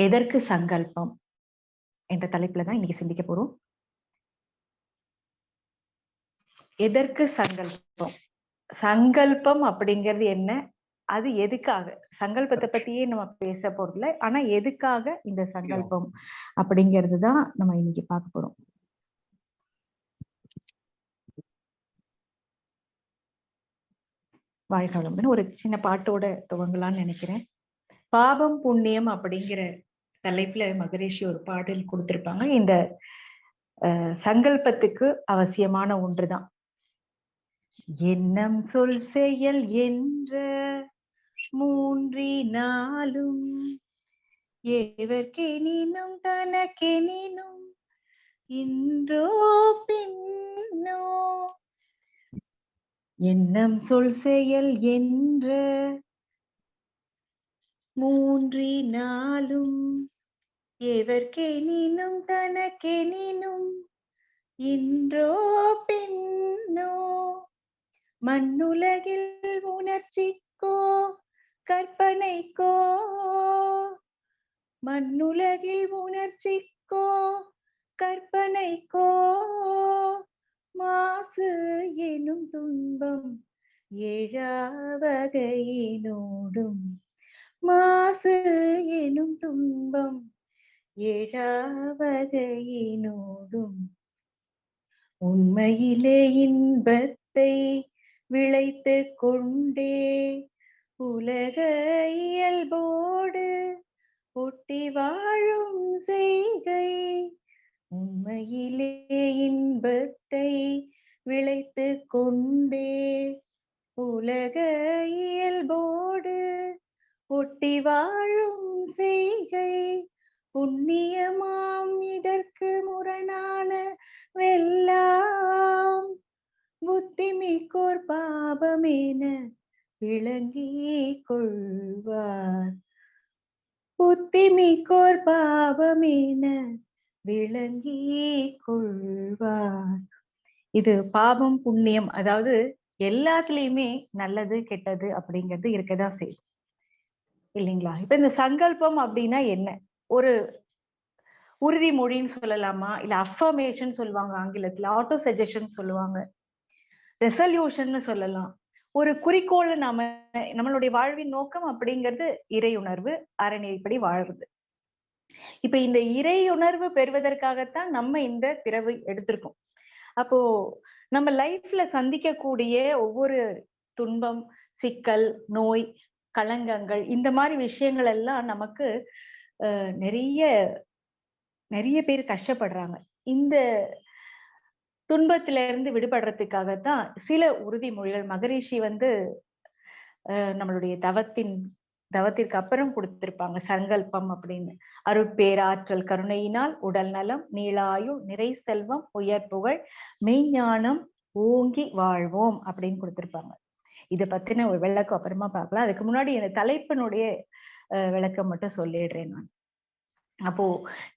எதற்கு சங்கல்பம் என்ற தலைப்புல தான் இன்னைக்கு சிந்திக்க போறோம். எதற்கு சங்கல்பம்? சங்கல்பம் அப்படிங்கிறது என்ன? அது எதுக்காக? சங்கல்பத்தை பத்தியே நம்ம பேச போறதில்ல. ஆனா எதுக்காக இந்த சங்கல்பம் அப்படிங்கிறது தான் நம்ம இன்னைக்கு பார்க்க போறோம். வாழ்க வளமுடன். ஒரு சின்ன பாட்டோட துவங்கலாம்னு நினைக்கிறேன். பாபம் புண்ணியம் அப்படிங்கிற தலைப்புல மகரிஷி ஒரு பாடல் கொடுத்திருப்பாங்க. இந்த சங்கல்பத்துக்கு அவசியமான ஒன்றுதான். எண்ணம் சொல் செயல் என்ற மூன்றினாலும் எவர்க்கெனினும் தனக்கெனினும் இன்றோ பின்னோ. எண்ணம் சொல் செயல் என்ற மூன்றினாலும் எவர்க்கெனினும் தனக்கெனினும் இன்றோ பின்னோ. மண்ணுலகில் உணர்ச்சிக்கோ கற்பனைக்கோ, மண்ணுலகில் உணர்ச்சிக்கோ கற்பனைக்கோ மாசு எனும் துன்பம் ஏழாவகையினோடும். மாசு எனும் துன்பம் ஏழாவகையினோடும். உண்மையிலே இன்பத்தை விளைத்து கொண்டே உலக இயல்போடு ஒட்டி வாழும் செய்கை. உண்மையிலே இன்பத்தை விளைத்து கொண்டே உலக இயல்போடு ஒட்டி வாழும் செய்கை. புண்ணியமாம் இதற்கு முரணான வெல்லாம் புத்திமிக்கோர் பாபமென விளங்கி கொள்வார். புத்திமிக்கோர் பாபமென விளங்கி கொள்வார். இது பாபம் புண்ணியம், அதாவது எல்லாத்துலயுமே நல்லது கெட்டது அப்படிங்கிறது இருக்கதான் செய்யும் இல்லைங்களா? இப்ப இந்த சங்கல்பம் அப்படின்னா என்ன? ஒரு உறுதிமொழின்னு சொல்லலாமா, இல்ல அஃபர்மேஷன் சொல்லுவாங்க ஆங்கிலத்துல, ஆட்டோ சஜஷன் சொல்லுவாங்க, ரெசல்யூஷன் சொல்லலாம். ஒரு குறிக்கோள், நம்மளுடைய வாழ்வின் நோக்கம் அப்படிங்கிறது இறையுணர்வு, அறநெறிப்படி வாழ்றது. இப்ப இந்த இறையுணர்வு பெறுவதற்காகத்தான் நம்ம இந்த பிறவி எடுத்திருக்கோம். அப்போ நம்ம லைஃப்ல சந்திக்கக்கூடிய ஒவ்வொரு துன்பம், சிக்கல், நோய், களங்கங்கள், இந்த மாதிரி விஷயங்கள் எல்லாம் நமக்கு நிறைய பேர் கஷ்டப்படுறாங்க. இந்த துன்பத்தில இருந்து விடுபடுறதுக்காகத்தான் சில உறுதிமொழிகள் மகரிஷி நம்மளுடைய தவத்திற்கு அப்புறம் கொடுத்திருப்பாங்க. சங்கல்பம் அப்படின்னு. அருட்பேராற்றல் கருணையினால் உடல் நலம், நீளாயு, நிறை செல்வம், உயர் புகழ், மெய்ஞானம் ஓங்கி வாழ்வோம் அப்படின்னு கொடுத்திருப்பாங்க. இதை பத்தின ஒரு விளக்கம் அப்புறமா பார்க்கலாம். அதுக்கு முன்னாடி இந்த தலைப்பினுடைய விளக்கம் மட்டும் சொல்லிடுறேன் நான். அப்போ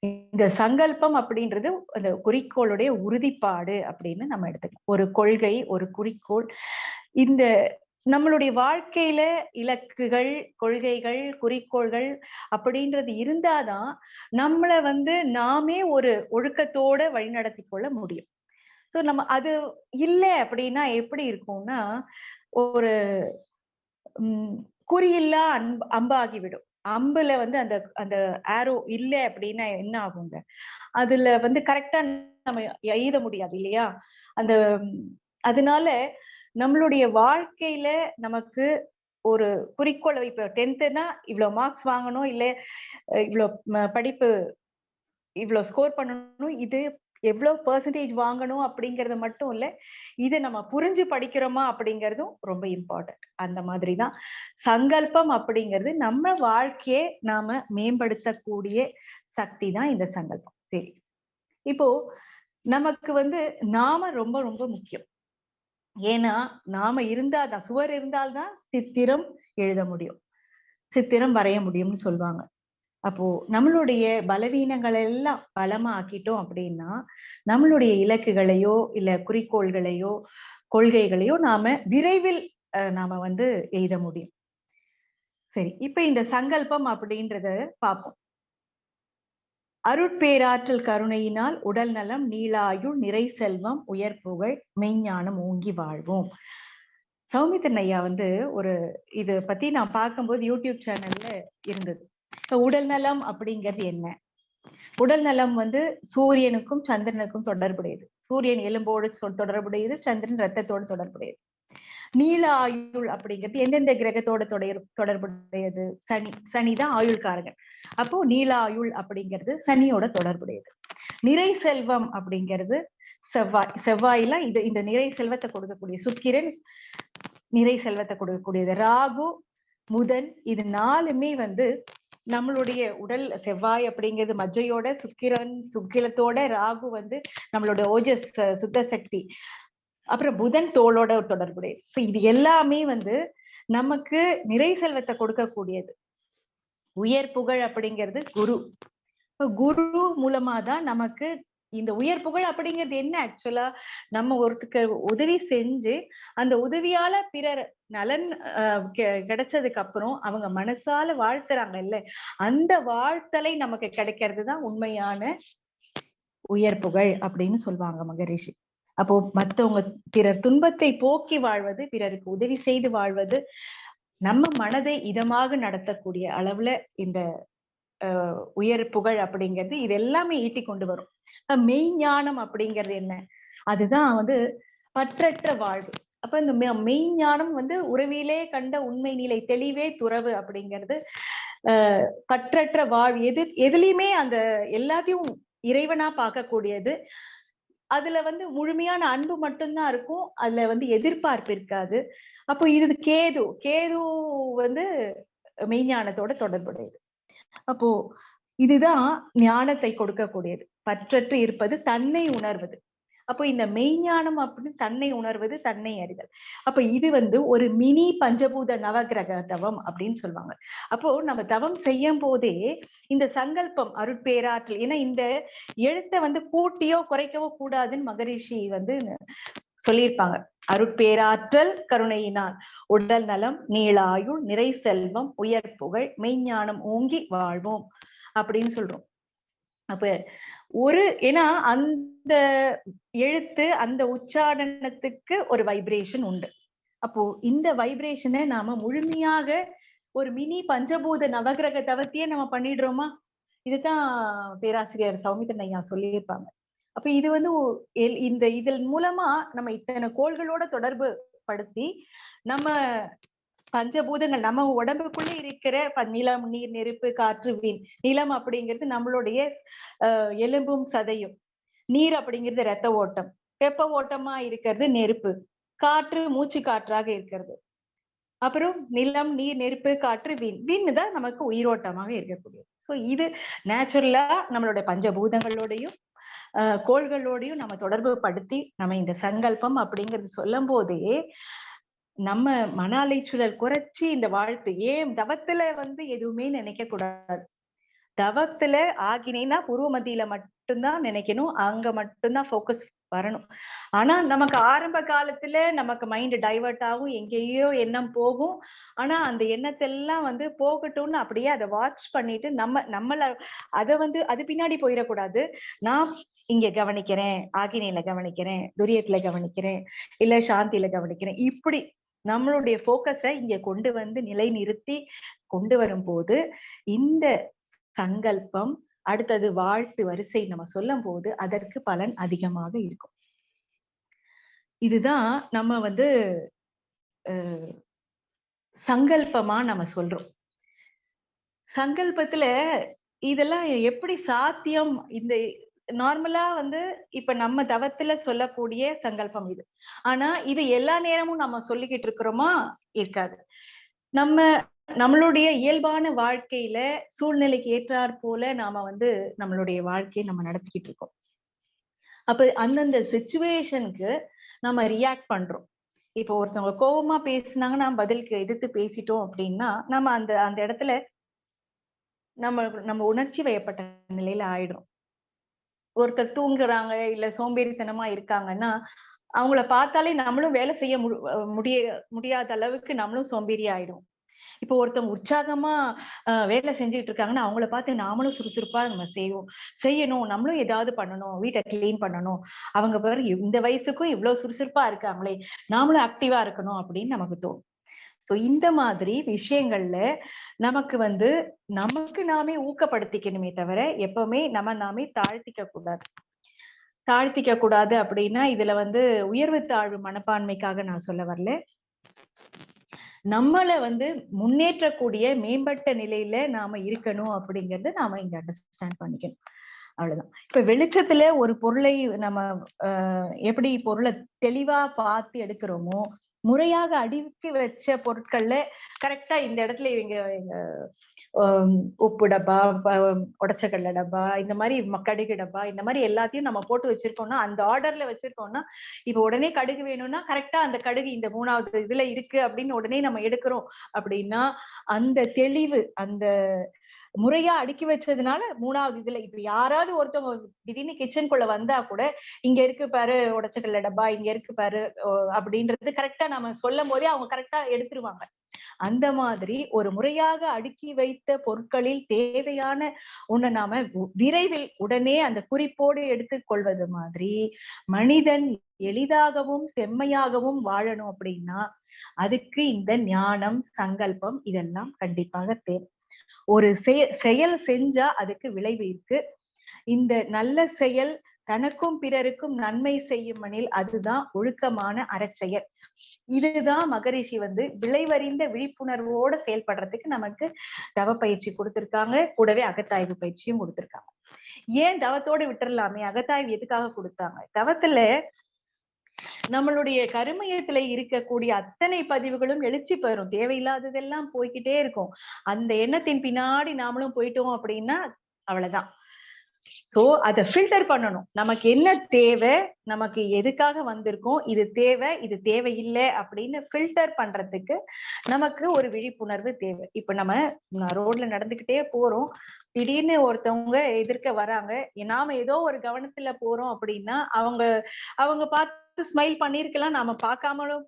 இந்த சங்கல்பம் அப்படின்றது அந்த குறிக்கோளுடைய உறுதிப்பாடு அப்படின்னு நம்ம எடுத்துக்கலாம். ஒரு கொள்கை, ஒரு குறிக்கோள். இந்த நம்மளுடைய வாழ்க்கையில இலக்குகள், கொள்கைகள், குறிக்கோள்கள் அப்படின்றது இருந்தாதான் நம்மளை நாமே ஒரு ஒழுக்கத்தோட வழிநடத்தி கொள்ள முடியும். ஸோ நம்ம அது இல்லை அப்படின்னா எப்படி இருக்கும்னா, ஒரு குறியில்லா அம்பாகிவிடும். அம்புல அந்த அந்த ஆரோ இல்லை அப்படின்னா என்ன ஆகுங்க, அதுல கரெக்டா நம்ம எய்த முடியாது இல்லையா? அதனால நம்மளுடைய வாழ்க்கையில நமக்கு ஒரு குறிக்கோளை, இப்ப 10th இவ்வளவு மார்க்ஸ் வாங்கணும், இல்ல இவ்வளவு படிப்பு, இவ்வளவு ஸ்கோர் பண்ணணும், இது எவ்வளவு பெர்சன்டேஜ் வாங்கணும் அப்படிங்கறது மட்டும் இல்ல, இதை நம்ம புரிஞ்சு படிக்கிறோமா அப்படிங்கிறதும் ரொம்ப இம்பார்ட்டன்ட். அந்த மாதிரிதான் சங்கல்பம் அப்படிங்கிறது நம்ம வாழ்க்கையை நாம மேம்படுத்தக்கூடிய சக்தி தான் இந்த சங்கல்பம். சரி, இப்போ நமக்கு நாம ரொம்ப ரொம்ப முக்கியம். ஏன்னா நாம இருந்தாதான், சுவர் இருந்தால்தான் சித்திரம் எழுத முடியும், சித்திரம் வரைய முடியும்னு சொல்லுவாங்க. அப்போ நம்மளுடைய பலவீனங்களை எல்லாம் பலமா ஆக்கிட்டோம் அப்படின்னா நம்மளுடைய இலக்குகளையோ இல்ல குறிக்கோள்களையோ கொள்கைகளையோ நாம விரைவில் நாம எய்த முடியும். சரி, இப்ப இந்த சங்கல்பம் அப்படின்றத பார்ப்போம். அருட்பேராற்றல் கருணையினால் உடல் நலம், நீளாயுள், நிறை செல்வம், உயர் புகழ், மெய்ஞானம் ஓங்கி வாழ்வோம். சௌமித்திரன் ஐயா வந்து ஒரு இத பத்தி நான் பார்க்கும்போது யூடியூப் சேனல்ல இருந்தது. உடல் நலம் அப்படிங்கிறது என்ன? உடல் நலம் வந்து சூரியனுக்கும் சந்திரனுக்கும் தொடர்புடையது. சூரியன் எலும்போடு தொடர்புடையது, சந்திரன் ரத்தத்தோடு தொடர்புடையது. நீள ஆயுள் அப்படிங்கிறது எந்தெந்த கிரகத்தோட தொடர்புடையது? சனிதான் ஆயுள்காரகன். அப்போ நீள ஆயுள் அப்படிங்கிறது சனியோட தொடர்புடையது. நிறை செல்வம் அப்படிங்கிறது செவ்வாயில இந்த நிறை செல்வத்தை கொடுக்கக்கூடிய சுக்கிரன் நிறை செல்வத்தை கொடுக்கக்கூடியது. ராகு, புதன், இது 4மே வந்து நம்மளுடைய உடல். செவ்வாய் அப்படிங்கிறது மஜ்ஜையோட, சுக்கிலத்தோட, ராகு வந்து நம்மளோட ஓஜஸ் சுத்த சக்தி, அப்புறம் புதன் தோளோட தொடர்புடையது. இது எல்லாமே வந்து நமக்கு நிறை செல்வத்தை கொடுக்கக்கூடியது. உயர் புகழ் அப்படிங்கிறது குரு. குரு மூலமா தான் நமக்கு இந்த உயர் புகழ் அப்படிங்கிறது என்ன? ஆக்சுவலா நம்ம ஒருத்தருக்கு உதவி செஞ்சு அந்த உதவியால பிறர் நலன் கிடைச்சதுக்கு அப்புறம் அவங்க மனசால வாழ்த்துறாங்க இல்ல, அந்த வாழ்த்தலை நமக்கு கிடைக்கிறது தான் உண்மையான உயர் புகழ் அப்படின்னு சொல்லுவாங்க மகரிஷி. அப்போ மத்தவங்க பிறர் துன்பத்தை போக்கி வாழ்வது, பிறருக்கு உதவி செய்து வாழ்வது, நம்ம மனதை இதமாக நடத்தக்கூடிய அளவுல இந்த உயர் புகழ் அப்படிங்கிறது இது எல்லாமே ஈட்டி கொண்டு வரும். மெய்ஞானம் அப்படிங்கிறது என்ன? அதுதான் வந்து பற்றற்ற வாழ்வு. அப்ப இந்த மெய்ஞானம் வந்து உறவிலே கண்ட உண்மை நிலை தெளிவே துறவு அப்படிங்கிறது. பற்றற்ற வாழ்வு எதுலையுமே அந்த எல்லாத்தையும் இறைவனா பார்க்கக்கூடியது. அதுல வந்து முழுமையான அன்பு மட்டும்தான் இருக்கும். அதுல வந்து எதிர்பார்ப்பு இருக்காது. அப்போ இது கேது வந்து மெய்ஞானத்தோட தொடர்புடையது. அப்போ இதுதான் ஞானத்தை கொடுக்கக்கூடியது. பற்றற்று இருப்பது, தன்னை உணர்வது. அப்போ இந்த மெய்ஞானம் அப்படின்னு தன்னை உணர்வது, தன்னை அறிதல். அப்ப இது வந்து ஒரு மினி பஞ்சபூத நவகிரக தவம் அப்படின்னு சொல்லுவாங்க. அப்போ நம்ம தவம் செய்யும் போதே இந்த சங்கல்பம் அருட்பேராற்றல், ஏன்னா இந்த எழுத்தை வந்து கூட்டியோ குறைக்கவோ கூடாதுன்னு மகரிஷி வந்து சொல்லியிருப்பாங்க. அருட்பேராற்றல் கருணையினால் உடல் நலம், நீளாயுள், நிறை செல்வம், உயர் புகழ், மெய்ஞானம் ஓங்கி வாழ்வோம் அப்படின்னு சொல்றோம். அப்ப ஏன்னா அந்த எழுத்து, அந்த உச்சாரணத்துக்கு ஒரு வைப்ரேஷன் உண்டு. அப்போ இந்த வைப்ரேஷனை நாம முழுமையாக ஒரு மினி பஞ்சபூத நவகிரக தவத்தையே நம்ம பண்ணிடுறோமா? இதுதான் பேராசிரியர் சௌமித்திரன் ஐயா சொல்லியிருப்பாங்க. அப்ப இது வந்து இதன் மூலமா நம்ம இத்தனை கோள்களோட தொடர்பு படுத்தி நம்ம பஞ்சபூதங்கள் நம்ம உடம்புக்குள்ளே இருக்கிற நிலம், நீர், நெருப்பு, காற்று, வீண். நிலம் அப்படிங்கிறது நம்மளுடைய எலும்பும் சதையும். நீர் அப்படிங்கிறது ரத்த ஓட்டம். வெப்ப ஓட்டமா இருக்கிறது நெருப்பு. காற்று மூச்சு காற்றாக இருக்கிறது. அப்புறம் நிலம், நீர், நெருப்பு, காற்று, வீண் தான் நமக்கு உயிரோட்டமாக இருக்கக்கூடியது. சோ இது நேச்சுரலா நம்மளுடைய பஞ்சபூதங்களோடையும் கோள்களோடையும் நம்ம தொடர்பு படுத்தி நம்ம இந்த சங்கல்பம் அப்படிங்கிறது சொல்லும் போதே நம்ம மன அலைச்சூழல் குறைச்சி இந்த வாழ்த்து. ஏன் தவத்துல வந்து எதுவுமே நினைக்க கூடாது. தவத்துல ஆகினேன்னா பூர்வ மத்தியில மட்டும்தான் நினைக்கணும். அங்க மட்டும்தான் போக்கஸ் வரணும். ஆனா நமக்கு ஆரம்ப காலத்துல நமக்கு மைண்ட் டைவர்ட் ஆகும், எங்கேயோ எண்ணம் போகும். ஆனா அந்த எண்ணத்தெல்லாம் வந்து போகட்டும்னு அப்படியே அதை வாட்ச் பண்ணிட்டு நம்மள அதை வந்து அது பின்னாடி போயிடக்கூடாது. நான் இங்க கவனிக்கிறேன், ஆகினையில கவனிக்கிறேன், துரியத்துல கவனிக்கிறேன், இல்ல சாந்தியில கவனிக்கிறேன். இப்படி நம்மளுடைய போக்கஸை இங்க கொண்டு வந்து நிலை நிறுத்தி கொண்டு வரும்போது இந்த சங்கல்பம் அடுத்தது வாழ்த்து வரிசை நம்ம சொல்லும் போது அதற்கு பலன் அதிகமாக இருக்கும். இதுதான் நம்ம வந்து சங்கல்பமா நம்ம சொல்றோம். சங்கல்பத்துல இதெல்லாம் எப்படி சாத்தியம்? இந்த நார்மலா வந்து இப்ப நம்ம தவத்துல சொல்லக்கூடிய சங்கல்பம் இது. ஆனா இது எல்லா நேரமும் நம்ம சொல்லிக்கிட்டு இருக்கிறோமா? இருக்காது. நம்மளுடைய இயல்பான வாழ்க்கையில சூழ்நிலைக்கு ஏற்றாற் போல நாம வந்து நம்மளுடைய வாழ்க்கையை நம்ம நடத்திக்கிட்டு இருக்கோம். அப்ப அந்தந்த சிச்சுவேஷனுக்கு நம்ம ரியாக்ட் பண்றோம். இப்போ ஒருத்தவங்க கோபமா பேசினாங்கன்னா பதிலுக்கு எதிர்த்து பேசிட்டோம் அப்படின்னா நம்ம அந்த அந்த இடத்துல நம்ம உணர்ச்சி வயப்பட்ட நிலையில ஆயிடும். ஒருத்தர் தூங்குறாங்க இல்ல சோம்பேறித்தனமா இருக்காங்கன்னா அவங்கள பார்த்தாலே நம்மளும் வேலை செய்ய முடியாத அளவுக்கு நம்மளும் சோம்பேறி ஆயிடும். இப்போ ஒருத்தவங்க உற்சாகமா வேலை செஞ்சுட்டு இருக்காங்கன்னா, அவங்கள பார்த்து நாமளும் சுறுசுறுப்பா நம்ம செய்யணும். நம்மளும் ஏதாவது பண்ணணும். வீட்ட கிளீன் பண்ணணும். அவங்க பாரு இந்த வயசுக்கும் இவ்ளோ சுறுசுறுப்பா இருக்காங்களே! நாமளும் ஆக்டிவா இருக்கணும் அப்படின்னு நமக்கு தோணும். ஸோ இந்த மாதிரி விஷயங்கள்ல நமக்கு வந்து நமக்கு நாமே ஊக்கப்படுத்திக்கணுமே தவிர, எப்பவுமே நம்ம நாமே தாழ்த்திக்க கூடாது. தாழ்த்திக்க கூடாது அப்படின்னா, இதுல வந்து உயர்வு தாழ்வு மனப்பான்மைக்காக நான் சொல்ல வரல. நம்மள வந்து முன்னேற்றக்கூடிய மேம்பட்ட நிலையில நாம இருக்கணும் அப்படிங்கிறது நாம இங்க அண்டர்ஸ்டாண்ட் பண்ணிக்கணும். அவ்வளவுதான். இப்ப வெளிச்சத்துல ஒரு பொருளை நம்ம எப்படி பொருளை தெளிவா பார்த்து எடுக்கிறோமோ, முறையாக அடுக்கி வச்ச பொருட்கள்ல கரெக்ட்டா இந்த இடத்துல இவங்க எங்க உப்பு டப்பா, உடைச்ச கடலை டப்பா, இந்த மாரி கடுகு டப்பா, இந்த மாரி எல்லாத்தையும் நம்ம போட்டு வச்சிருக்கோம்னா, அந்த ஆர்டர்ல வச்சிருக்கோம்னா, இப்ப உடனே கடுகு வேணும்னா, கரெக்ட்டா அந்த கடுகு இந்த 3வது இதுல இருக்கு அப்படின்னு உடனே நம்ம எடுக்கிறோம் அப்படின்னா, அந்த தெளிவு, அந்த முறையா அடுக்கி வச்சதுனால 3வது இதுல இப்ப யாராவது ஒருத்தவங்க திடீர்னு கிச்சனுக்குள்ள வந்தா கூட, "இங்க இருக்கு பாரு உடைச்ச கடலை டப்பா, இங்க இருக்கு பாரு" அப்படின்றது கரெக்ட்டா நம்ம சொல்லும்போதே அவங்க கரெக்ட்டா எடுத்துருவாங்க. அந்த மாதிரி ஒரு முறையாக அடுக்கி வைத்த பொருட்களில் தேவையான ஒண்ண நாம விரைவில் உடனே அந்த குறிப்போடு எடுத்துக் கொள்வது மாதிரி, மனிதன் எளிதாகவும், செம்மையாகவும் வாழணும் அப்படின்னா, அதுக்கு இந்த ஞானம், சங்கல்பம் இதெல்லாம் கண்டிப்பாக தேவை. ஒரு செயல் செஞ்சா அதுக்கு விளைவு இருக்கு. இந்த நல்ல செயல் தனக்கும் பிறருக்கும் நன்மை செய்யுமெனில் அதுதான் ஒழுக்கமான அறச்செயல். இதுதான் மகரிஷி வந்து விளைவறிந்த விழிப்புணர்வோட செயல்படுறதுக்கு நமக்கு தவ பயிற்சி கொடுத்திருக்காங்க. கூடவே அகத்தாய்வு பயிற்சியும் கொடுத்திருக்காங்க. ஏன் தவத்தோட விட்டுறலாமே? அகத்தாய்வு எதுக்காக கொடுத்தாங்க? தவத்துல நம்மளுடைய கருமையத்துல இருக்கக்கூடிய அத்தனை பதிவுகளும் எழுச்சி பெறும். தேவையில்லாததெல்லாம் போய்க்கிட்டே இருக்கும். அந்த எண்ணத்தின் பின்னாடி நாமளும் போயிட்டோம் அப்படின்னா அவ்வளவுதான். சோ அத ஃபில்டர் பண்ணணும். நமக்கு என்ன தேவை? நமக்கு எதுக்காக வந்திருக்கோம்? இது தேவை, இது தேவையில்ல அப்படின்னு ஃபில்டர் பண்றதுக்கு நமக்கு ஒரு விழிப்புணர்வு தேவை. இப்ப நம்ம ரோட்ல நடந்துகிட்டே போறோம். திடீர்னு ஒருத்தவங்க எதிர்க்க வராங்க. நாம ஏதோ ஒரு கவனத்துல போறோம் அப்படின்னா, அவங்க அவங்க பார்த்து ஸ்மைல் பண்ணியிருக்கலாம். நாம பார்க்காமலும்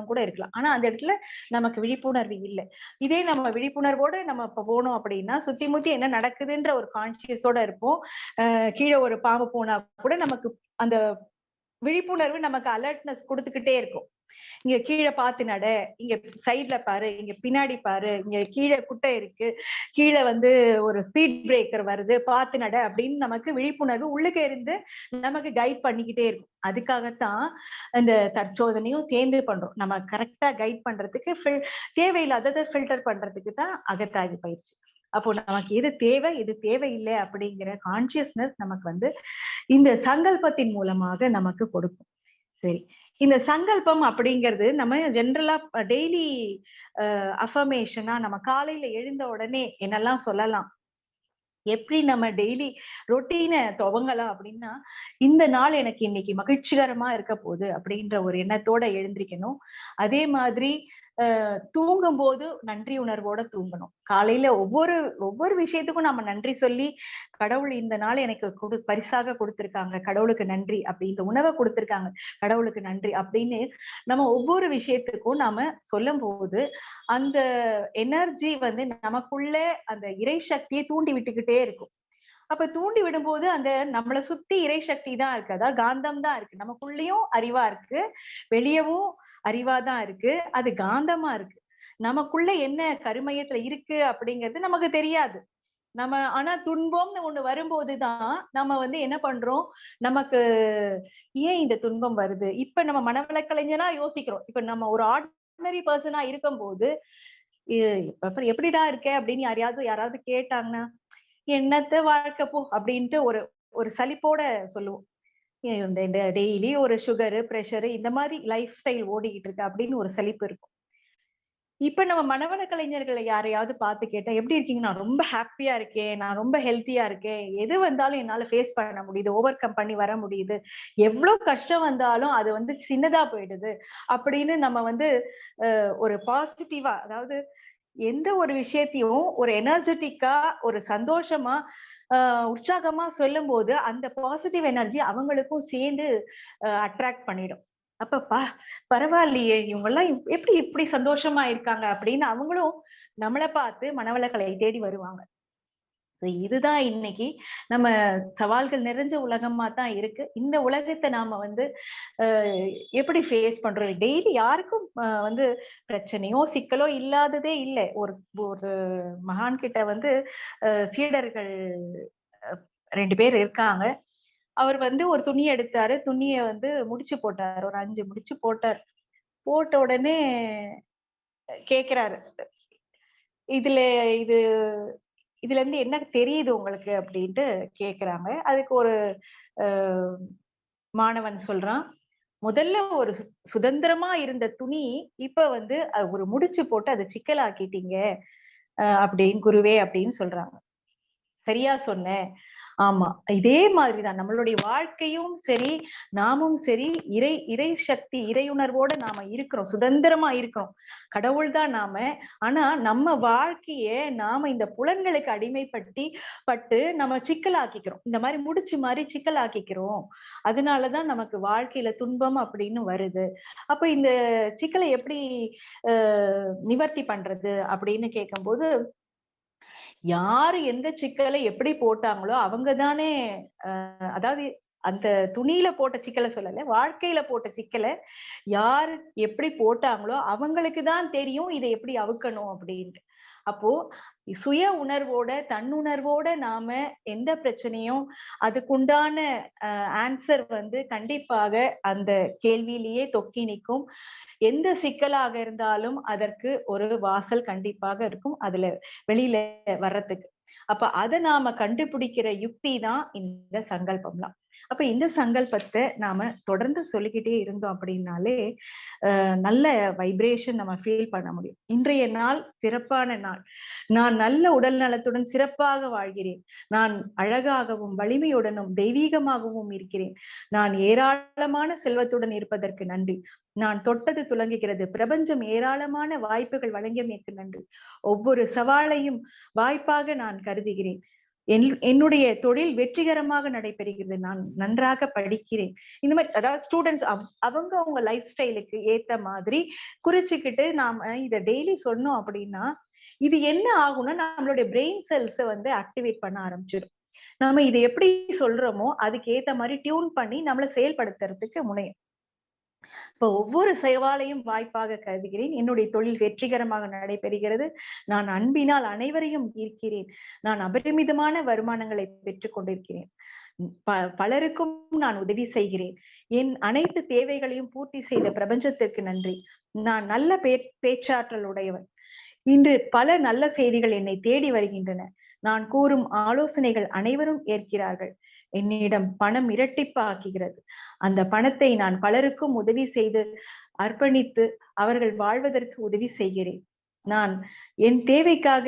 கூட இருக்கலாம். ஆனா அந்த இடத்துல நமக்கு விழிப்புணர்வு இல்ல. இதே நம்ம விழிப்புணர்வோட நம்ம இப்ப போனோம் அப்படின்னா, சுத்தி முத்தி என்ன நடக்குதுன்ற ஒரு கான்ஷியஸோட இருப்போம். கீழ ஒரு பாம்பு போனா கூட நமக்கு அந்த விழிப்புணர்வு நமக்கு அலர்ட்னஸ் குடுத்துக்கிட்டே இருக்கும். இங்க கீழ பார்த்து நட, இங்க சைட்ல பாரு, இங்க பின்னாடி பாரு, இங்க கீழ குட்டை இருக்கு, கீழ வந்து ஒரு ஸ்பீட் பிரேக்கர் வருது, பார்த்து நட அப்படின்னு நமக்கு விழிப்புணர்வு உள்ளுக்க இருந்து நமக்கு கைட் பண்ணிக்கிட்டே இருக்கும். அதுக்காகத்தான் இந்த தற்சோதனையும் சேர்ந்து பண்றோம். நம்ம கரெக்டா கைட் பண்றதுக்கு தேவையில்லாததை ஃபில்டர் பண்றதுக்கு தான் அகத்தாய்வு பயிற்சி. அப்போ நமக்கு எது தேவை, எது தேவையில்லை அப்படிங்கிற கான்சியஸ்னஸ் நமக்கு வந்து இந்த சங்கல்பத்தின் மூலமாக நமக்கு கொடுக்கும். சரி. இந்த சங்கல்பம் அப்படிங்கிறது நம்ம ஜெனரலா டெய்லி அஃபர்மேஷனா நம்ம காலையில எழுந்த உடனே என்னெல்லாம் சொல்லலாம்? எப்படி நம்ம டெய்லி ரொட்டீன துவங்கலாம் அப்படின்னா, இந்த நாள் எனக்கு இன்னைக்கு மகிழ்ச்சிகரமா இருக்க போகுது அப்படின்ற ஒரு எண்ணத்தோட எழுந்திரிக்கணும். அதே மாதிரி தூங்கும்போது நன்றி உணர்வோட தூங்கணும். காலையில ஒவ்வொரு ஒவ்வொரு விஷயத்துக்கும் நம்ம நன்றி சொல்லி, கடவுள் இந்த நாள் எனக்கு பரிசாக குடுத்திருக்காங்க. கடவுளுக்கு நன்றி. அப்படி இந்த உணவ குடுத்திருக்காங்க. கடவுளுக்கு நன்றி அப்படின்னு நம்ம ஒவ்வொரு விஷயத்துக்கும் நாம சொல்லும்போது, அந்த எனர்ஜி வந்து நமக்குள்ள அந்த இறை சக்தியை தூண்டி விட்டுக்கிட்டே இருக்கும். அப்ப தூண்டி விடும்போது அந்த நம்மள சுத்தி இறை சக்தி தான் இருக்கு. அதாவது காந்தம் தான் இருக்கு. நமக்குள்ளயும் அறிவா இருக்கு. வெளியவும் அறிவா தான் இருக்கு. அது காந்தமா இருக்கு. நமக்குள்ள என்ன கருமையத்துல இருக்கு அப்படிங்கிறது நமக்கு தெரியாது. ஆனா துன்பம்னு ஒண்ணு வரும்போதுதான் நம்ம வந்து என்ன பண்றோம்? நமக்கு ஏன் இந்த துன்பம் வருது? இப்ப நம்ம மனவளக்கலைஞரா யோசிக்கிறோம். இப்ப நம்ம ஒரு ஆர்டினரி பெர்சனா இருக்கும்போது, "எ அப்புறம் எப்படிடா இருக்க?" அப்படின்னு யாராவது கேட்டாங்கன்னா, "என்னத்த வாழ்க்கை போ" அப்படின்ட்டு ஒரு ஒரு சலிப்போட சொல்லுவோம். இந்த டெய்லி ஒரு சுகரு, பிரஷரு இந்த மாரி லைஃப் ஸ்டைல் ஓடிக்கிட்டு இருக்கு அப்படின்னு ஒரு சலிப்பு இருக்கும். இப்ப நம்ம மனவள கலைஞர்கள யாரையாவது பார்த்து கேட்டா, "எப்படி இருக்கீங்க?" "நான் ரொம்ப ஹேப்பியா இருக்கேன். நான் ரொம்ப ஹெல்த்தியா இருக்கேன். எது வந்தாலும் என்னால ஃபேஸ் பண்ண முடியுது. ஓவர் கம் பண்ணி வர முடியுது. எவ்ளோ கஷ்டம் வந்தாலும் அது வந்து சின்னதா போயிடுது." அப்படின்னு நம்ம வந்து ஒரு பாசிட்டிவா அதாவது எந்த ஒரு விஷயத்தையும் ஒரு எனர்ஜெட்டிக்கா, ஒரு சந்தோஷமா, அ உற்சாகமா சொல்லும்போது, அந்த பாசிட்டிவ் எனர்ஜி அவங்களுக்கும் சேர்ந்து அட்ராக்ட் பண்ணிடும். அப்ப பரவாயில்லையே, இவங்கெல்லாம் எப்படி இப்படி சந்தோஷமா இருக்காங்க அப்படின்னு அவங்களும் நம்மள பார்த்து மனவளக்கலை தேடி வருவாங்க. இதுதான் இன்னைக்கு நம்ம சவால்கள் நிறைஞ்ச உலகமா தான் இருக்கு. இந்த உலகத்தை நாம வந்து எப்படி ஃபேஸ் பண்றோம்? டெய்லி யாருக்கும் வந்து பிரச்சனையோ, சிக்கலோ இல்லாததே இல்ல. ஒரு ஒரு மகான் கிட்ட வந்து சீடர்கள் 2 பேர் இருக்காங்க. அவர் வந்து ஒரு துணி எடுத்தாரு. துணிய வந்து முடிச்சு போட்டாரு. ஒரு 5 முடிச்சு போட்டாரு. போட்ட உடனே கேட்கிறாரு. இதுல இது இதுல இருந்து என்ன தெரியுது உங்களுக்கு அப்படின்ட்டு கேக்குறாங்க. அதுக்கு ஒரு அ மாணவன் சொல்றான். முதல்ல ஒரு சுதந்திரமா இருந்த துணி, இப்ப வந்து ஒரு முடிச்சு போட்டு அத சிக்கலாக்கிட்டீங்க. அப்படின்னு குருவே அப்படின்னு சொல்றாங்க. சரியா சொன்ன. ஆமா. இதே மாதிரி தான் நம்மளுடைய வாழ்க்கையும் சரி, நாமும் சரி, இறை சக்தி, இறையுணர்வோட நாம இருக்கிறோம். சுதந்திரமா இருக்கிறோம். கடவுள் தான் நாம. ஆனா, நம்ம வாழ்க்கைய நாம இந்த புலன்களுக்கு பட்டு நம்ம சிக்கலாக்கிக்கிறோம். இந்த மாரி முடிச்சு மாரி சிக்கலாக்கிக்கிறோம். அதனால தான் நமக்கு வாழ்க்கையில துன்பம் அப்படின்னு வருது. அப்ப இந்த சிக்கல எப்படி அ நிவர்த்தி பண்றது அப்படின்னு கேட்கும்போது, யாரு எந்த சிக்கலை எப்படி போட்டாங்களோ அவங்க தானே அதாவது அந்த துணியில போட்ட சிக்கல சொல்லல. வாழ்க்கையில போட்ட சிக்கல யாரு எப்படி போட்டாங்களோ அவங்களுக்கு தான் தெரியும் இத எப்படி அவுக்கணும் அப்படின்ட்டு. அப்போ சுய உணர்வோட, தன்னுணர்வோட நாம எந்த பிரச்சனையும் அதுக்குண்டான ஆன்சர் வந்து கண்டிப்பாக அந்த கேள்வியிலேயே தொக்கி நிக்கும். எந்த சிக்கலாக இருந்தாலும் அதற்கு ஒரு வாசல் கண்டிப்பாக இருக்கும். அதுல வெளியில வர்றதுக்கு. அப்ப அத நாம கண்டுபிடிக்கிற யுக்தி தான் இந்த சங்கல்பம்லாம். அப்ப இந்த சங்கல்பத்த நாம தொடர்ந்து சொல்லிக்கிட்டே இருந்தோம் அப்படின்னாலே, நல்ல வைப்ரேஷன் நம்ம ஃபீல் பண்ண முடியும். இன்றைய நாள் சிறப்பான நாள். நான் நல்ல உடல் நலத்துடன் சிறப்பாக வாழ்கிறேன். நான் அழகாகவும், வலிமையுடனும், தெய்வீகமாகவும் இருக்கிறேன். நான் ஏராளமான செல்வத்துடன் இருப்பதற்கு நன்றி. நான் தொட்டது துலங்குகிறது. பிரபஞ்சம் ஏராளமான வாய்ப்புகள் வழங்கியமைக்கு நன்றி. ஒவ்வொரு சவாலையும் வாய்ப்பாக நான் கருதுகிறேன். என்னுடைய தொழில் வெற்றிகரமாக நடைபெறுகிறது. நான் நன்றாக படிக்கிறேன். இந்த மாதிரி அதாவது ஸ்டூடெண்ட்ஸ் அவங்க அவங்க லைஃப் ஸ்டைலுக்கு ஏத்த மாதிரி குறிச்சுக்கிட்டு நாம இத டெய்லி சொன்னோம் அப்படின்னா, இது என்ன ஆகும்னா நம்மளுடைய பிரெயின் செல்ஸ வந்து ஆக்டிவேட் பண்ண ஆரம்பிச்சிடும். நாம இத எப்படி சொல்றோமோ, அதுக்கு ஏத்த மாரி டியூன் பண்ணி நம்மள செயல்படுத்துறதுக்கு முனையும். இப்ப ஒவ்வொரு சவாலையும் வாய்ப்பாக கருதுகிறேன். என்னுடைய தொழில் வெற்றிகரமாக நடைபெறுகிறது. நான் அன்பினால் அனைவரையும் ஈர்க்கிறேன். நான் அபரிமிதமான வருமானங்களை பெற்றுக் கொண்டிருக்கிறேன். பலருக்கும் நான் உதவி செய்கிறேன். என் அனைத்து தேவைகளையும் பூர்த்தி செய்த பிரபஞ்சத்திற்கு நன்றி. நான் நல்ல பேச்சாற்றல் உடையவன். இன்று பல நல்ல செய்திகள் என்னை தேடி வருகின்றன. நான் கூறும் ஆலோசனைகள் அனைவரும் ஏற்கிறார்கள். என்னிடம் பணம் இரட்டிப்பாக்குகிறது. அந்த பணத்தை நான் பலருக்கும் உதவி செய்து அர்ப்பணித்து அவர்கள் வாழ்வதற்கு உதவி செய்கிறேன். நான் என் தேவைக்காக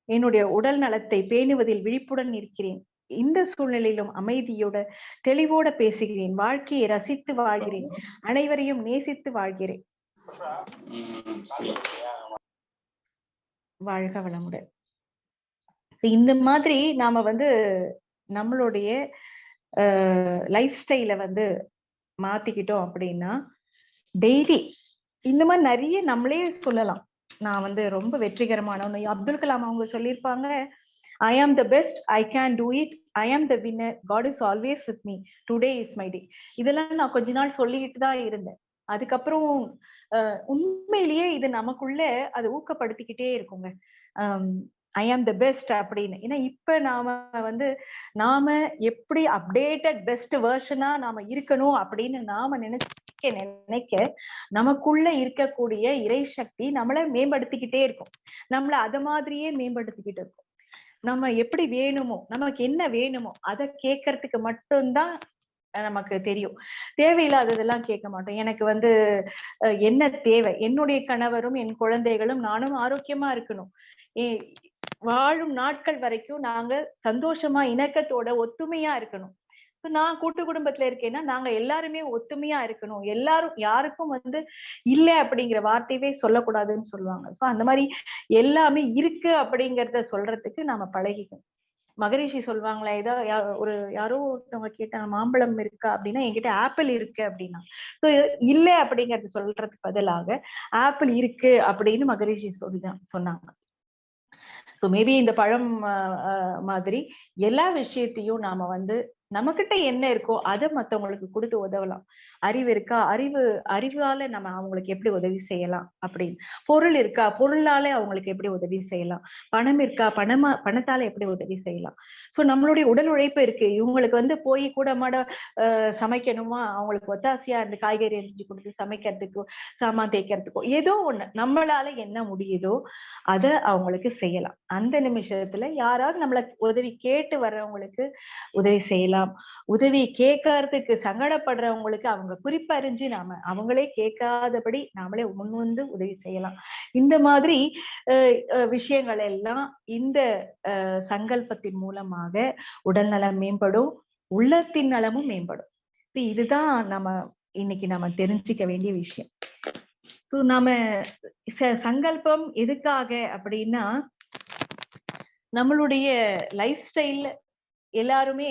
என்னுடைய உடல் நலத்தை பேணுவதில் விழிப்புடன் இருக்கிறேன். இந்த சூழ்நிலையிலும் அமைதியோட தெளிவோட பேசுகிறேன். வாழ்க்கையை ரசித்து வாழ்கிறேன். அனைவரையும் நேசித்து வாழ்கிறேன். வாழ்க வளமுடன். இந்த மாதிரி நாம வந்து நம்மளுடைய லைஃப் ஸ்டைல வந்து மாத்திக்கிட்டோம் அப்படின்னா, டெய்லி இந்த மாதிரி நிறைய நம்மளே சொல்லலாம். நான் வந்து ரொம்ப வெற்றிகரமானவன். அப்துல் கலாம் அவங்க சொல்லியிருப்பாங்க, I am the best, I can do it, I am the winner, God is always with me, today is my day. இதெல்லாம் நான் கொஞ்ச நாள் சொல்லிக்கிட்டு தான் இருந்தேன். அதுக்கப்புறம் உண்மையிலேயே இது நமக்குள்ள அது ஊக்கப்படுத்திக்கிட்டே இருக்குங்க. ஐ ஆம் த பெஸ்ட் அப்படின்னு. ஏன்னா இப்ப நாம எப்படி அப்டேட்டட் பெஸ்ட் வெர்ஷனா நாம இருக்கணும் அப்படின்னு நாம நினைக்க நமக்குள்ள இருக்கக்கூடிய இறை சக்தி நம்மள மேம்படுத்திக்கிட்டே இருக்கும். நம்மள அத மாதிரியே மேம்படுத்திக்கிட்டு இருக்கும். நம்ம எப்படி வேணுமோ, நமக்கு என்ன வேணுமோ அத கேட்கறதுக்கு மட்டும்தான் நமக்கு தெரியும். தேவையில்லாததெல்லாம் கேட்க மாட்டோம். எனக்கு வந்து என்ன தேவை? என்னுடைய கணவரும், என் குழந்தைகளும், நானும் ஆரோக்கியமா இருக்கணும். வாழும் நாட்கள் வரைக்கும் நாங்க சந்தோஷமா, இணக்கத்தோட, ஒத்துமையா இருக்கணும். நான் கூட்டு குடும்பத்துல இருக்கேன்னா, நாங்க எல்லாருமே ஒத்துமையா இருக்கணும். எல்லாரும் யாருக்கும் வந்து இல்ல அப்படிங்கிற வார்த்தையவே சொல்லக்கூடாதுன்னு சொல்லுவாங்க. அந்த மாதிரி எல்லாமே இருக்கு அப்படிங்கிறத சொல்றதுக்கு நாம பழகிக்கணும். மகரிஷி சொல்லுவாங்களே, ஏதோ யாரோ ஒருத்தவங்க கேட்டாங்க, மாம்பழம் இருக்கா அப்படின்னா, என்கிட்ட ஆப்பிள் இருக்கு அப்படின்னா. ஸோ இல்ல அப்படிங்கறது சொல்றதுக்கு பதிலாக ஆப்பிள் இருக்கு அப்படின்னு மகரிஷி சொன்னாங்க. ஸோ மேபி இந்த பழம் மாதிரி எல்லா விஷயத்தையும் நாம வந்து நம்மகிட்ட என்ன இருக்கோ அதை மத்தவங்களுக்கு கொடுத்து உதவலாம். அறிவு இருக்கா, அறிவால நம்ம அவங்களுக்கு எப்படி உதவி செய்யலாம் அப்படின்னு. பொருள் இருக்கா, பொருளால அவங்களுக்கு எப்படி உதவி செய்யலாம். பணம் இருக்கா, பணத்தால எப்படி உதவி செய்யலாம். ஸோ நம்மளுடைய உடல் உழைப்பு இருக்கு. இவங்களுக்கு வந்து போய் கூட மாட சமைக்கணுமா, அவங்களுக்கு ஒத்தாசையா இந்த காய்கறி அரிஞ்சு கொடுத்து சமைக்கிறதுக்கோ, சாமான் தேய்க்கிறதுக்கோ, ஏதோ ஒண்ணு நம்மளால என்ன முடியுதோ அதை அவங்களுக்கு செய்யலாம். அந்த நிமிஷத்துல யாராவது நம்மள உதவி கேட்டு வர்றவங்களுக்கு உதவி செய்யலாம். உதவி கேட்கறதுக்கு சங்கடப்படுறவங்களுக்கு அவங்க குறிப்பறிஞ்சு நாம அவங்களே கேட்காதபடி நாமளே முன் வந்து உதவி செய்யலாம். இந்த மாதிரி விஷயங்கள் எல்லாம் இந்த சங்கல்பத்தின் மூலமாக உடல் நலம் மேம்படும், உள்ளத்தின் நலமும் மேம்படும். இதுதான் இன்னைக்கு நம்ம தெரிஞ்சுக்க வேண்டிய விஷயம். நாம சங்கல்பம் எதுக்காக அப்படின்னா, நம்மளுடைய லைஃப் ஸ்டைல் எல்லாருமே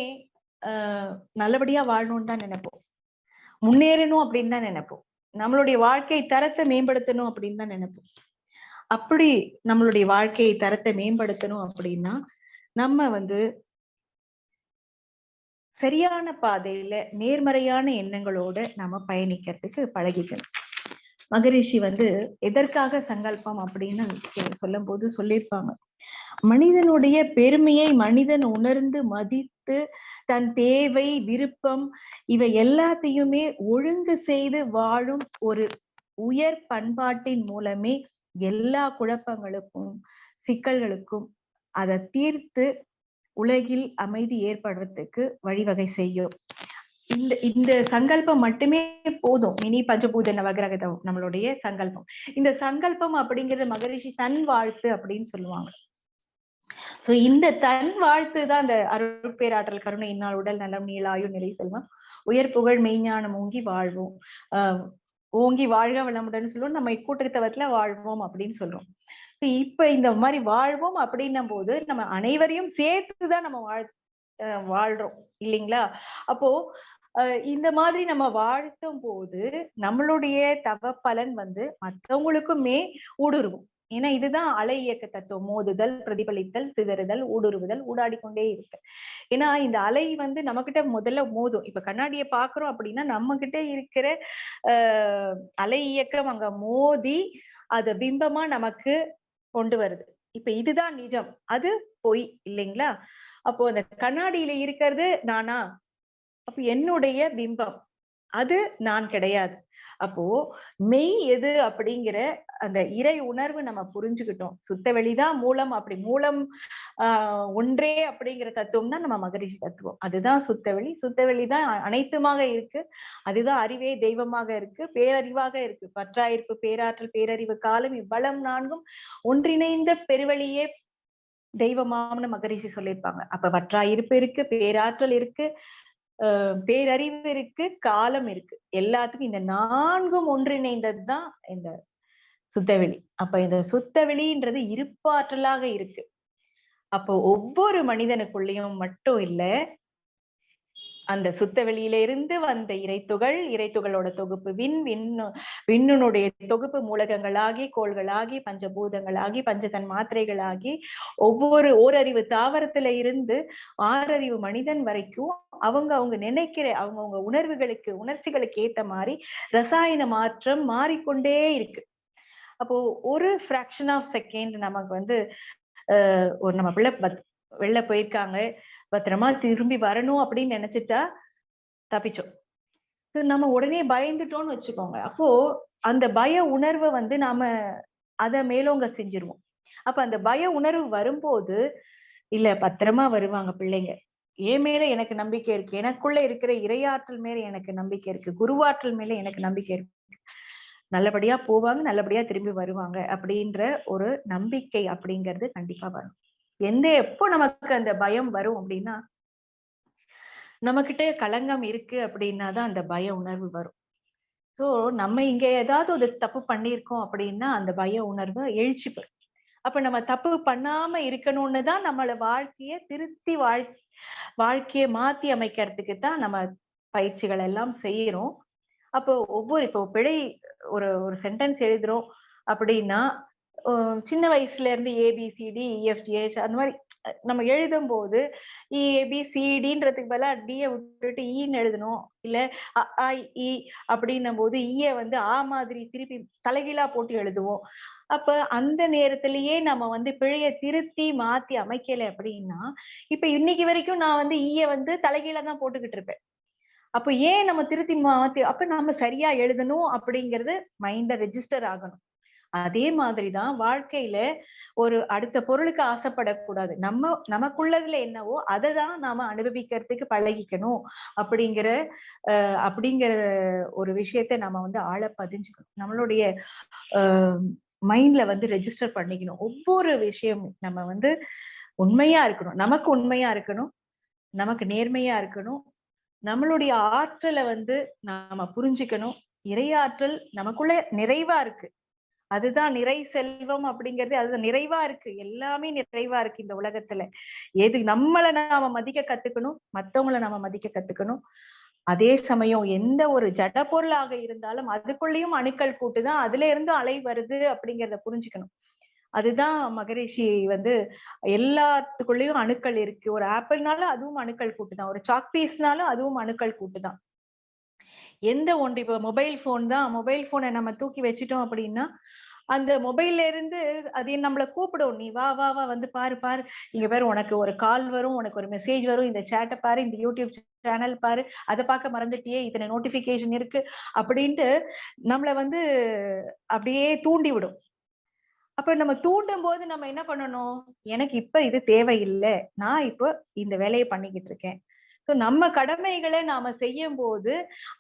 நல்லபடியா வாழணும்னு தான் நினைப்போம். முன்னேறணும் அப்படின்னு தான் நினைப்போம். நம்மளுடைய வாழ்க்கை தரத்தை மேம்படுத்தணும் அப்படின்னு தான் நினைப்போம். அப்படி நம்மளுடைய வாழ்க்கை தரத்தை மேம்படுத்தணும் அப்படின்னா, நம்ம வந்து சரியான பாதையில நேர்மறையான எண்ணங்களோட நம்ம பயணிக்கிறதுக்கு பழகிக்கணும். மகரிஷி வந்து எதற்காக சங்கல்பம் அப்படின்னு சொல்லும் போது சொல்லியிருப்பாங்க, மனிதனுடைய பெருமையை மனிதன் உணர்ந்து மதித்து தன் தேவை, விருப்பம் இவை எல்லாத்தையுமே ஒழுங்கு செய்து வாழும் ஒரு உயர் பண்பாட்டின் மூலமே எல்லா குழப்பங்களுக்கும் சிக்கல்களுக்கும் அதை தீர்த்து உலகில் அமைதி ஏற்படுறதுக்கு வழிவகை செய்யும். இந்த சங்கல்பம் மட்டுமே போதும். மினி பஞ்சபூத நவகிரகம் நம்மளுடைய சங்கல்பம். இந்த சங்கல்பம் அப்படிங்கிறது மகரிஷி தன் வாழ்த்து அப்படின்னு சொல்லுவாங்க. சோ இந்த தன் வாழ்த்து தான் அந்த அருட்பேராற்றல் கருணை இந்நாள் உடல் நலம் நீளாயு நிலை செல்வம் உயர் புகழ் மெய்ஞானம் ஓங்கி வாழ்வோம், ஓங்கி வாழ்க வளமுடன் சொல்லுவோம். நம்ம இக்கூட்டுத்தவத்துல வாழ்வோம் அப்படின்னு சொல்றோம். இப்ப இந்த மாதிரி வாழ்வோம் அப்படின்னும் போது நம்ம அனைவரையும் சேர்த்துதான் நம்ம வாழ்றோம் இல்லைங்களா? அப்போ இந்த மாதிரி நம்ம வாழ்த்தும் போது நம்மளுடைய தவ பலன் வந்து மற்றவங்களுக்குமே ஊடுருவும். ஏன்னா இதுதான் அலை இயக்க தத்துவம். மோதுதல், பிரதிபலித்தல், சிதறுதல், ஊடுருவுதல், ஊடாடிக்கொண்டே இருக்கு. ஏன்னா இந்த அலை வந்து நம்ம கிட்ட முதல்ல மோதும். இப்ப கண்ணாடியை பாக்குறோம் அப்படின்னா நம்ம கிட்ட இருக்கிற அலை இயக்கம் அங்க மோதி அத பிம்பமா நமக்கு கொண்டு வருது. இப்ப இதுதான் நிஜம், அது பொய் இல்லைங்களா? அப்போ அந்த கண்ணாடியில இருக்கிறது நானா? அப்ப என்னுடைய பிம்பம் அது நான் கிடையாது. அப்போ மெய் எது அப்படிங்கிற அந்த இறை உணர்வு நம்ம புரிஞ்சுக்கிட்டோம். சுத்த வெளிதான் மூலம். அப்படி மூலம் ஒன்றே அப்படிங்கிற தத்துவம் தான் நம்ம மகரிஷி தத்துவம். அதுதான் சுத்த வெளி. சுத்த வெளிதான் அனைத்துமாக இருக்கு. அதுதான் அறிவே தெய்வமாக இருக்கு, பேரறிவாக இருக்கு. பற்றாயிருப்பு, பேராற்றல், பேரறிவு, காலம் இவ்வளம் நான்கும் ஒன்றிணைந்த பெருவழியே தெய்வமாம்னு மகரிஷி சொல்லியிருப்பாங்க. அப்ப வற்றாயிருப்பு இருக்கு, பேராற்றல் இருக்கு, பேரறிவு இருக்கு, காலம் இருக்கு. எல்லாத்துக்கும் இந்த நான்கும் ஒன்றிணைந்ததுதான் இந்த சுத்தவெளி. அப்ப இந்த சுத்தவெளின்றது இருப்பாற்றலாக இருக்கு. அப்போ ஒவ்வொரு மனிதனுக்குள்ளேயும் மட்டும் இல்ல, அந்த சுத்த வெளியில இருந்து வந்த இறைத்துகளோட தொகுப்பு, விண்ணுடைய தொகுப்பு, மூலகங்களாகி, கோள்களாகி, பஞ்சபூதங்களாகி, பஞ்சதன் மாத்திரைகளாகி, ஒவ்வொரு ஓரறிவு தாவரத்துல இருந்து ஆறறிவு மனிதன் வரைக்கும் அவங்க நினைக்கிற அவங்க உணர்ச்சிகளுக்கு ஏத்த மாதிரி ரசாயன மாற்றம் மாறிக்கொண்டே இருக்கு. அப்போ ஒரு ஃபிராக்ஷன் ஆஃப் செகண்ட் நமக்கு வந்து ஒரு நம்ம பிள்ளை வெளில போயிருக்காங்க, பத்திரமா திரும்பி வரணும் அப்படின்னு நினைச்சிட்டா தப்பிச்சோம். நம்ம உடனே பயந்துட்டோம்னு வச்சுக்கோங்க. அப்போ அந்த பய உணர்வை வந்து நாம அதை மேலோங்க செஞ்சிருவோம். அப்ப அந்த பய உணர்வு வரும்போது, இல்ல பத்திரமா வருவாங்க பிள்ளைங்க, என் மேல எனக்கு நம்பிக்கை இருக்கு, எனக்குள்ள இருக்கிற இறையாற்றல் மேல எனக்கு நம்பிக்கை இருக்கு, குருவாற்றல் மேல எனக்கு நம்பிக்கை இருக்கு, நல்லபடியா போவாங்க, நல்லபடியா திரும்பி வருவாங்க அப்படின்ற ஒரு நம்பிக்கை அப்படிங்கிறது கண்டிப்பா வரும். எப்போ நமக்கு அந்த பயம் வரும் அப்படின்னா, நம்மகிட்ட களங்கம் இருக்கு அப்படின்னா தான் அந்த பய உணர்வு வரும். சோ நம்ம இங்க ஏதாவது ஒரு தப்பு பண்ணியிருக்கோம் அப்படின்னா அந்த பய உணர்வு எழுச்சி பெறும். அப்ப நம்ம தப்பு பண்ணாம இருக்கணும்னு தான் நம்மள வாழ்க்கைய திருத்தி வாழ்க்கைய மாத்தி அமைக்கிறதுக்கு தான் நம்ம பயிற்சிகள் எல்லாம் செய்யறோம். அப்போ இப்போ பிழை ஒரு ஒரு சென்டென்ஸ் எழுதுறோம் அப்படின்னா, அ சின்ன வயசுல இருந்து ஏபிசிடி, இஎஃப்ஜிஹெச் அந்த மாரி நம்ம எழுதும்போது ஏபிசிடின்றதுக்கு பதிலா டிய விட்டுட்டு ஈன்னு எழுதணும். இல்ல அ, ஆ, இ அப்படின்னும்போது ஈய வந்து ஆ மாதிரி திருப்பி தலைகீழா போட்டு எழுதுவோம். அப்ப அந்த நேரத்திலேயே நம்ம வந்து பிழைய திருத்தி மாத்தி அமைக்கல அப்படின்னா, இப்ப இன்னைக்கு வரைக்கும் நான் வந்து ஈய வந்து தலைகீழா தான் போட்டுக்கிட்டு இருப்பேன். அப்ப ஏன் நம்ம திருத்தி மாத்தி அப்ப நம்ம சரியா எழுதணும் அப்படிங்கிறது மைண்ட்ல ரெஜிஸ்டர் ஆகணும். அதே மாதிரி தான் வாழ்க்கையில ஒரு அடுத்த பொருளுக்கு ஆசைப்படக்கூடாது. நமக்குள்ளதுல என்னவோ அத தான் நாம அனுபவிக்கிறதுக்கு பழகிக்கணும் அப்படிங்கிற அப்படிங்கிற ஒரு விஷயத்த நம்ம வந்து ஆழ பதிஞ்சுக்கணும். நம்மளுடைய அ மைண்ட்ல வந்து ரெஜிஸ்டர் பண்ணிக்கணும். ஒவ்வொரு விஷயமும் நம்ம வந்து உண்மையா இருக்கணும். நமக்கு உண்மையா இருக்கணும். நமக்கு நேர்மையா இருக்கணும். நம்மளுடைய ஆற்றல வந்து நாம புரிஞ்சுக்கணும். இறையாற்றல் நமக்குள்ள நிறைவா இருக்கு. அதுதான் நிறை செல்வம் அப்படிங்கிறது அதுதான் நிறைவா இருக்கு. எல்லாமே நிறைவா இருக்கு இந்த உலகத்துல. நம்மள நாம மதிக்க கத்துக்கணும். மத்தவங்கள நாம மதிக்க கத்துக்கணும். அதே சமயம் எந்த ஒரு ஜட பொருளாக இருந்தாலும் அதுக்குள்ளேயும் அணுக்கள் கூட்டு தான். அதுல இருந்து அலை வருது அப்படிங்கிறத புரிஞ்சுக்கணும். அதுதான் மகரிஷி வந்து எல்லாத்துக்குள்ளேயும் அணுக்கள் இருக்கு. ஒரு ஆப்பிள்னாலும் அதுவும் அணுக்கள் கூட்டு தான். ஒரு சாக் பீஸ்னாலும் அதுவும் அணுக்கள் கூட்டு தான். எந்த ஒன்று இப்ப மொபைல் ஃபோன் தான். மொபைல் ஃபோன நம்ம தூக்கி வச்சுட்டோம் அப்படின்னா, அந்த மொபைல்ல இருந்து அது நம்மள கூப்பிடும். "நீ வா, வா, வா வந்து பாரு, பாரு. இங்க பாரு உனக்கு ஒரு கால் வரும். உனக்கு ஒரு மெசேஜ் வரும். இந்த சேட்ட பாரு. இந்த யூடியூப் சேனல் பாரு. அத பார்க்க மறந்துட்டியே. இத்தன நோட்டிஃபிகேஷன் இருக்கு." அப்படின்ட்டு நம்மள வந்து அப்படியே தூண்டி விடும். அப்ப நம்ம தூண்டும்போது நம்ம என்ன பண்ணணும்? எனக்கு இப்ப இது தேவையில்ல. நான் இப்போ இந்த வேலைய பண்ணிக்கிட்டு இருக்கேன். ஸோ நம்ம கடமைகள நாம செய்யும்போது,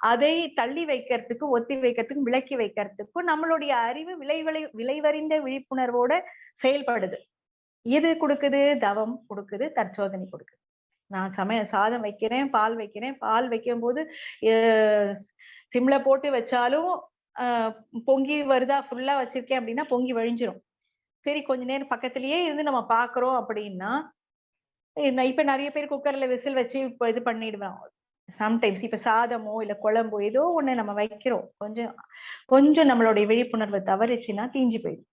அதை தள்ளி வைக்கிறதுக்கு, ஒத்தி வைக்கிறதுக்கும், விலக்கி வைக்கிறதுக்கும் நம்மளுடைய அறிவு விளைவறிந்த விழிப்புணர்வோட செயல்படுது. எது குடுக்குது? தவம் குடுக்குது, தற்சோதனை குடுக்குது. நான் சாதம் வைக்கிறேன், பால் வைக்கிறேன். பால் வைக்கும்போது எ சிம்ல போட்டு வச்சாலும், அ பொங்கி வருதா? ஃபுல்லா வச்சிருக்கேன் அப்டின்னா, பொங்கி வழிஞ்சிரும். சரி கொஞ்ச நேரம் பக்கத்திலேயே இருந்து நம்ம பார்க்குறோம் அப்டின்னா, இப்ப நெறைய பேர் குக்கர்ல விசில் வச்சு இப்ப இது பண்ணிடுவேன். சம்டைம்ஸ் இப்ப சாதமோ, இல்ல குழம்போ ஏதோ ஒண்ணு நம்ம வைக்கிறோம். கொஞ்சம் கொஞ்சம் நம்மளுடைய விழிப்புணர்வு தவறுச்சுன்னா தீஞ்சு போயிடும்.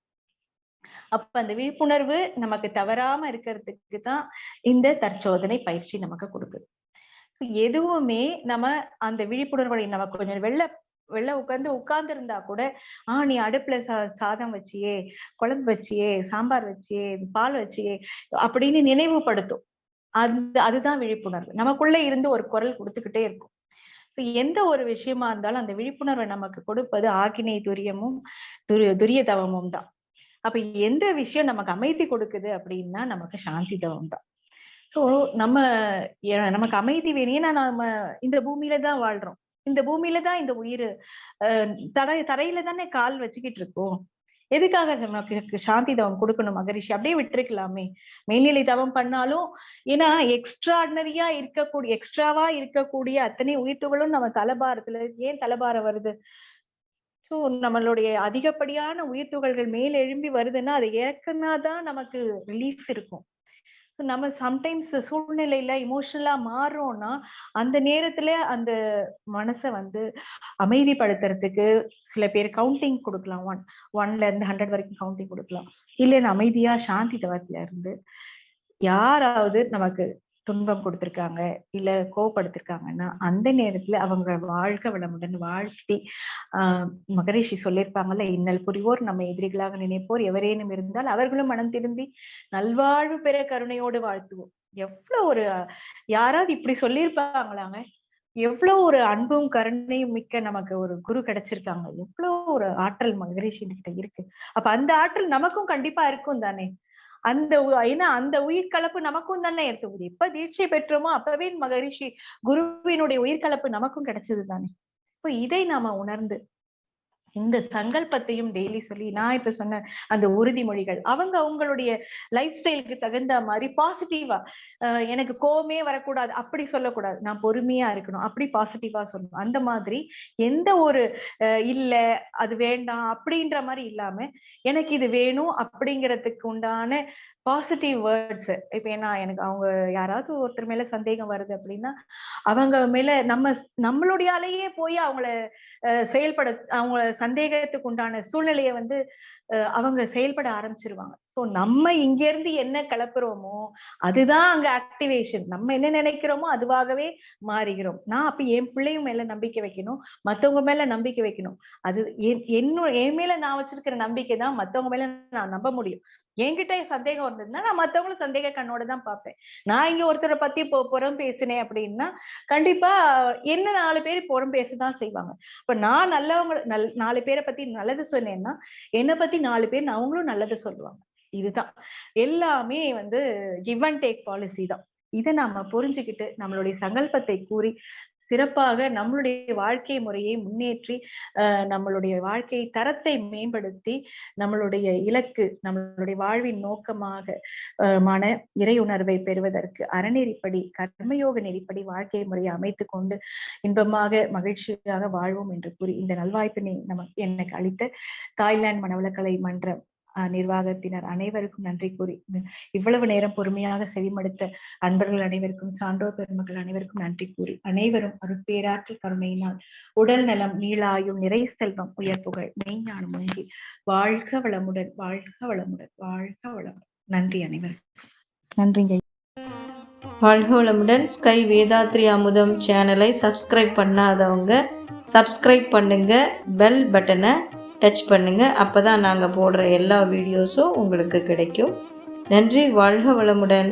அப்ப அந்த விழிப்புணர்வு நமக்கு தவறாம இருக்கிறதுக்கு தான் இந்த தற்சோதனை பயிற்சி நமக்கு குடுக்குது. எதுவுமே நம்ம அந்த விழிப்புணர்வை நமக்கு கொஞ்சம் வெளில உட்கார்ந்திருந்தா கூட, நீ அடுப்புல சாதம் வச்சியே, குழம்பு வச்சியே, சாம்பார் வச்சியே, பால் வச்சியே அப்படின்னு நினைவுபடுத்தும். அதுதான் விழிப்புணர்வு. நமக்குள்ள இருந்து ஒரு குரல் குடுத்துக்கிட்டே இருக்கும். எந்த ஒரு விஷயமா இருந்தாலும் அந்த விழிப்புணர்வை நமக்கு கொடுப்பது ஆக்கினை துரியமும், துரிய தவமும் தான். அப்ப எந்த விஷயம் நமக்கு அமைதி கொடுக்குது அப்படின்னா, நமக்கு சாந்தி தவம் தான். ஸோ நம்ம நமக்கு அமைதி வேணும். ஏன்னா நம்ம இந்த பூமியில தான் வாழ்றோம். இந்த பூமியில தான் இந்த உயிரு அ தரையில தானே கால் வச்சுக்கிட்டு இருக்கோம். எதுக்காக நமக்கு சாந்தி தவம் குடுக்கணும் மகரிஷி? அப்படியே விட்டுருக்கலாமே. மேல்நிலை தவம் பண்ணாலும் ஏன்னா எக்ஸ்ட்ராவா இருக்கக்கூடிய அத்தனை உயிர்த்துகளும் நம்ம தலபாரத்துல ஏன் தலபாரம் வருது? ஸோ நம்மளுடைய அதிகப்படியான உயிர்த்துகள்கள் மேல் எழும்பி வருதுன்னா, அத இறக்குனா தான் நமக்கு ரிலீஃப் இருக்கும். நம்ம சம்டைம்ஸ் சூழ்நிலையில எமோஷனலா மாறுறோம்னா, அந்த நேரத்துல அந்த மனச வந்து அமைதிப்படுத்துறதுக்கு சில பேர் கவுண்டிங் குடுக்கலாம். 1ல இருந்து 100 வரைக்கும் கவுண்டிங் குடுக்கலாம். இல்லன்னா அமைதியா சாந்தி தவத்துல இருந்து யாராவது நமக்கு துன்பம் குடுத்திருக்காங்க, இல்ல கோவப்படுத்திருக்காங்கன்னா, அந்த நேரத்துல அவங்க வாழ்க வளமுடன் வாழ்த்தி, ஆ மகரிஷி சொல்லியிருப்பாங்கல்ல, "இன்னல் புரிவோர் நம்மை எதிரிகளாக நினைப்போர் எவரேனும் இருந்தால் அவர்களும் மனம் திருந்தி நல்வாழ்வு பெற கருணையோடு வாழ்த்துவோம்." எவ்ளோ ஒரு யாராவது இப்படி சொல்லியிருப்பாங்களாங்க? எவ்ளோ ஒரு அன்பும், கருணையும் மிக்க நமக்கு ஒரு குரு கிடைச்சிருக்காங்க. எவ்ளோ ஒரு ஆற்றல் மகரிஷி கிட்ட இருக்கு. அப்ப அந்த ஆற்றல் நமக்கும் கண்டிப்பா இருக்கும் தானே! ஏன்னா அந்த உயிர் கலப்பு நமக்கும் தானே இருக்குது. எப்ப தீட்சை பெற்றோமோ அப்பவே மகரிஷி குருவினுடைய உயிர் கலப்பு நமக்கும் கிடைச்சது தானே! இப்ப இதை நாம உணர்ந்து இந்த சங்கல்பத்தையும் டெய்லி சொல்லி நான் இப்ப சொன்ன அந்த உறுதிமொழிகள் அவங்களுடைய லைஃப் ஸ்டைலுக்கு தகுந்த மாதிரி பாசிட்டிவா எனக்கு கோவமே வரக்கூடாது அப்படி சொல்லக்கூடாது, நான் பொறுமையா இருக்கணும் அப்படி பாசிட்டிவா சொல்லணும். அந்த மாதிரி எந்த ஒரு இல்ல அது வேண்டாம் அப்படின்ற மாதிரி இல்லாம எனக்கு இது வேணும் அப்படிங்கிறதுக்கு உண்டான பாசிட்டிவ் வேர்ட்ஸ். இப்ப எனக்கு அவங்க யாராவது ஒருத்தர் மேல சந்தேகம் வருது அப்படின்னா அவங்க மேல நம்மளுடையாலேயே போய் அவங்கள செயல்பட அவங்க சந்தேகத்துக்கு உண்டான சூழ்நிலையை வந்து அவங்க செயல்பட ஆரம்பிச்சிருவாங்க. சோ நம்ம இங்க இருந்து என்ன கிளப்புறோமோ அதுதான் அங்க ஆக்டிவேஷன். நம்ம என்ன நினைக்கிறோமோ அதுவாகவே மாறுகிறோம். நான் அப்ப என் பிள்ளையும் மேல நம்பிக்கை வைக்கணும், மத்தவங்க மேல நம்பிக்கை வைக்கணும். அது என் மேல நான் வச்சிருக்கிற நம்பிக்கை தான் மத்தவங்க மேல நான் நம்ப முடியும். என்கிட்ட சந்தேகம் வந்ததுன்னா நான் மத்தவங்களும் சந்தேக கண்ணோட தான் பார்ப்பேன். நான் இங்க ஒருத்தரை பத்தி புறம் பேசினேன் அப்படின்னா கண்டிப்பா என்ன 4 பேர் புறம் பேசதான் செய்வாங்க. இப்ப நான் நல்லவங்க 4 பேரை பத்தி நல்லது சொன்னேன்னா என்ன பத்தி 4 பேர் அவங்களும் நல்லது சொல்லுவாங்க. இதுதான் எல்லாமே வந்து கிவ் அண்ட் டேக் பாலிசி தான். இதை நாம புரிஞ்சுக்கிட்டு நம்மளுடைய சங்கல்பத்தை கூறி சிறப்பாக நம்மளுடைய வாழ்க்கை முறையை முன்னேற்றி நம்மளுடைய வாழ்க்கை தரத்தை மேம்படுத்தி நம்மளுடைய இலக்கு நம்மளுடைய வாழ்வின் நோக்கமாக மான இறை உணர்வை பெறுவதற்கு அறநெறிப்படி கர்மயோக நெறிப்படி வாழ்க்கை முறையை அமைத்துக் கொண்டு இன்பமாக மகிழ்ச்சியாக வாழ்வோம் என்று கூறி இந்த நல்வாய்ப்பினை எனக்கு அளித்த தாய்லாந்து மனவளக்கலை மன்ற நிர்வாகத்தினர் அனைவருக்கும் நன்றி கூறி இவ்வளவு நேரம் பொறுமையாக செவிமடுத்த அன்பர்கள் அனைவருக்கும் சான்றோர் பெருமக்கள் அனைவருக்கும் நன்றி கூறி அனைவரும் அருட்பேராற்றல் கருணையினால் உடல் நலம் நீளாயும் நிறை செல்வம் உயர்ப்புகள் மெய்ஞானம் முங்கி வாழ்க வளமுடன் வாழ்க வளமுடன் வாழ்க வளமுடன். நன்றி அனைவருக்கும். நன்றிங்க. வாழ்க வளமுடன். ஸ்கை வேதாத்ரி அமுதம் சேனலை சப்ஸ்கிரைப் பண்ணாதவங்க சப்ஸ்கிரைப் பண்ணுங்க, பெல் பட்டனை டச் பண்ணுங்கள். அப்போ தான் நாங்கள் போடுற எல்லா வீடியோஸும் உங்களுக்கு கிடைக்கும். நன்றி. வாழ்க வளமுடன்.